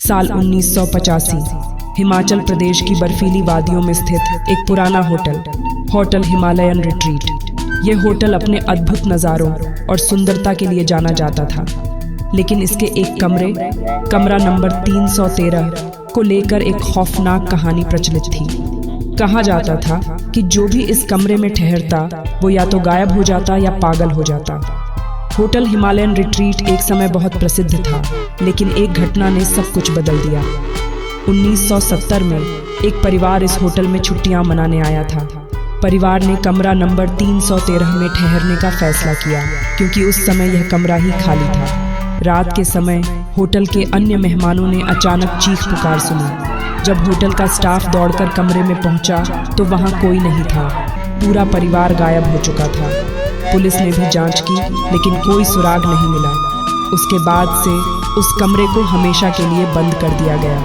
साल 1985 हिमाचल प्रदेश की बर्फीली वादियों में स्थित एक पुराना होटल हिमालयन रिट्रीट। यह होटल अपने अद्भुत नज़ारों और सुंदरता के लिए जाना जाता था, लेकिन इसके एक कमरा नंबर 313 को लेकर एक खौफनाक कहानी प्रचलित थी। कहा जाता था कि जो भी इस कमरे में ठहरता वो या तो गायब हो जाता या पागल हो जाता। होटल हिमालयन रिट्रीट एक समय बहुत प्रसिद्ध था, लेकिन एक घटना ने सब कुछ बदल दिया। 1970 में एक परिवार इस होटल में छुट्टियां मनाने आया था। परिवार ने कमरा नंबर 313 में ठहरने का फैसला किया, क्योंकि उस समय यह कमरा ही खाली था। रात के समय होटल के अन्य मेहमानों ने अचानक चीख पुकार सुनी। जब होटल का स्टाफ दौड़कर कमरे में पहुंचा तो वहां कोई नहीं था। पूरा परिवार गायब हो चुका था। पुलिस ने भी जांच की, लेकिन कोई सुराग नहीं मिला। उसके बाद से उस कमरे को हमेशा के लिए बंद कर दिया गया।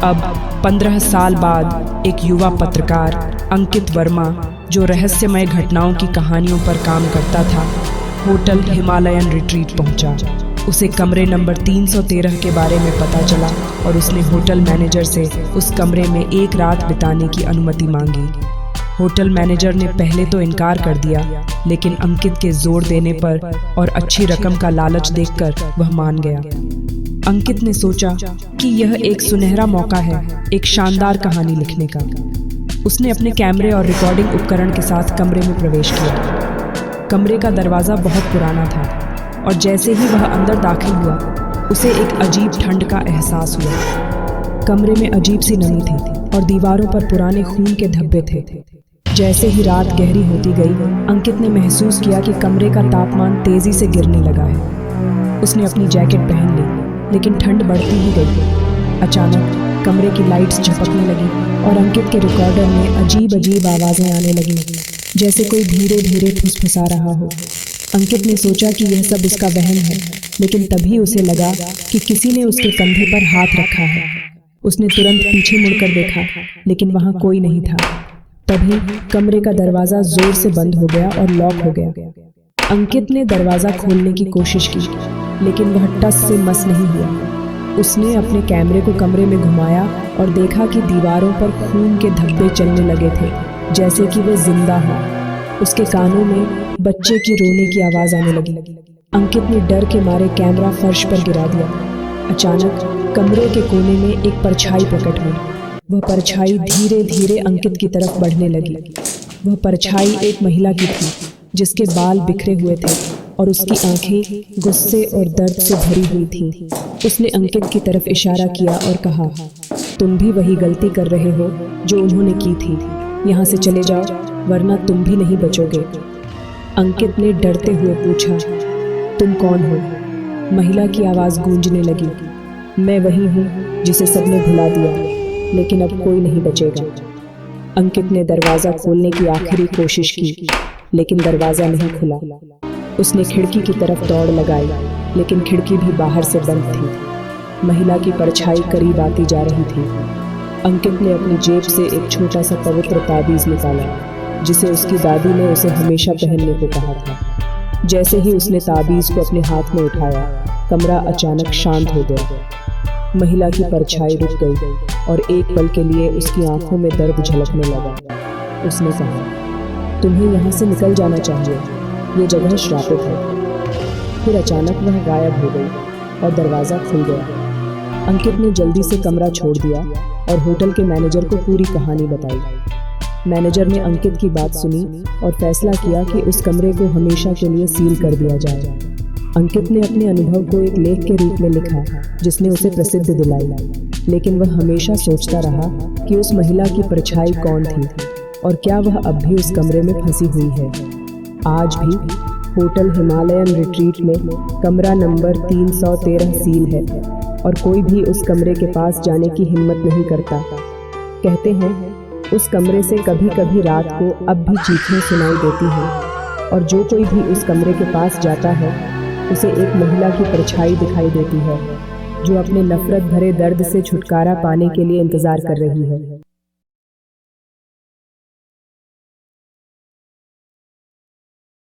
अब 15 साल बाद एक युवा पत्रकार अंकित वर्मा, जो रहस्यमय घटनाओं की कहानियों पर काम करता था, होटल हिमालयन रिट्रीट पहुंचा। उसे कमरे नंबर 313 के बारे में पता चला और उसने होटल मैनेजर से उस कमरे में एक रात बिताने की अनुमति मांगी। होटल मैनेजर ने पहले तो इनकार कर दिया, लेकिन अंकित के जोर देने पर और अच्छी रकम का लालच देखकर वह मान गया। अंकित ने सोचा कि यह एक सुनहरा मौका है एक शानदार कहानी लिखने का। उसने अपने कैमरे और रिकॉर्डिंग उपकरण के साथ कमरे में प्रवेश किया। कमरे का दरवाज़ा बहुत पुराना था और जैसे ही वह अंदर दाखिल हुआ, उसे एक अजीब ठंड का एहसास हुआ। कमरे में अजीब सी नमी थी और दीवारों पर पुराने खून के धब्बे थे। जैसे ही रात गहरी होती गई, अंकित ने महसूस किया कि कमरे का तापमान तेजी से गिरने लगा है। उसने अपनी जैकेट पहन ली, लेकिन ठंड बढ़ती ही गई। अचानक कमरे की लाइट्स झपकने लगी और अंकित के रिकॉर्डर में अजीब आवाज़ें आने लगीं, जैसे कोई धीरे धीरे फुसफुसा रहा हो। अंकित ने सोचा कि यह सब उसका वहम है, लेकिन तभी उसे लगा कि किसी ने उसके कंधे पर हाथ रखा है। उसने तुरंत पीछे मुड़कर देखा, लेकिन वहाँ कोई नहीं था। तभी कमरे का दरवाज़ा जोर से बंद हो गया और लॉक हो गया। अंकित ने दरवाज़ा खोलने की कोशिश की, लेकिन वह टस से मस नहीं हुआ। उसने अपने कैमरे को कमरे में घुमाया और देखा कि दीवारों पर खून के धब्बे चलने लगे थे, जैसे कि वे जिंदा हो। उसके कानों में बच्चे की रोने की आवाज़ आने लगी। अंकित ने डर के मारे कैमरा फर्श पर गिरा दिया। अचानक कमरे के कोने में एक परछाई प्रकट हुई। वह परछाई धीरे धीरे अंकित की तरफ बढ़ने लगी। वह परछाई एक महिला की थी, जिसके बाल बिखरे हुए थे और उसकी आंखें गुस्से और दर्द से भरी हुई थीं। उसने अंकित की तरफ इशारा किया और कहा, तुम भी वही गलती कर रहे हो जो उन्होंने की थी। यहाँ से चले जाओ, वरना तुम भी नहीं बचोगे। अंकित ने डरते हुए पूछा, तुम कौन हो? महिला की आवाज़ गूंजने लगी, मैं वही हूँ जिसे सबने भुला दिया, लेकिन अब कोई नहीं बचेगा। अंकित ने दरवाज़ा खोलने की आखिरी कोशिश की, लेकिन दरवाज़ा नहीं खुला। उसने खिड़की की तरफ दौड़ लगाई, लेकिन खिड़की भी बाहर से बंद थी। महिला की परछाई करीब आती जा रही थी। अंकित ने अपनी जेब से एक छोटा सा पवित्र ताबीज़ निकाला, जिसे उसकी दादी ने उसे हमेशा पहनने को कहा था। जैसे ही उसने ताबीज़ को अपने हाथ में उठाया, कमरा अचानक शांत हो गया। महिला की परछाई रुक गई और एक पल के लिए उसकी आंखों में दर्द झलकने लगा। उसने कहा, तुम्हें यहाँ से निकल जाना चाहिए, ये जगह श्रापित है। फिर अचानक वह गायब हो गई और दरवाज़ा खुल गया। अंकित ने जल्दी से कमरा छोड़ दिया और होटल के मैनेजर को पूरी कहानी बताई। मैनेजर ने अंकित की बात सुनी और फैसला किया कि उस कमरे को हमेशा के लिए सील कर दिया जाए। अंकित ने अपने अनुभव को एक लेख के रूप में लिखा, जिसने उसे प्रसिद्धि दिलाई, लेकिन वह हमेशा सोचता रहा कि उस महिला की परछाई कौन थी और क्या वह अब भी उस कमरे में फंसी हुई है। आज भी होटल हिमालयन रिट्रीट में कमरा नंबर 313 सील है और कोई भी उस कमरे के पास जाने की हिम्मत नहीं करता। कहते हैं उस कमरे से कभी कभी रात को अब भी चीखें सुनाई देती हैं और जो कोई भी उस कमरे के पास जाता है उसे एक महिला की परछाई दिखाई देती है, जो अपने नफरत भरे दर्द से छुटकारा पाने के लिए इंतजार कर रही है।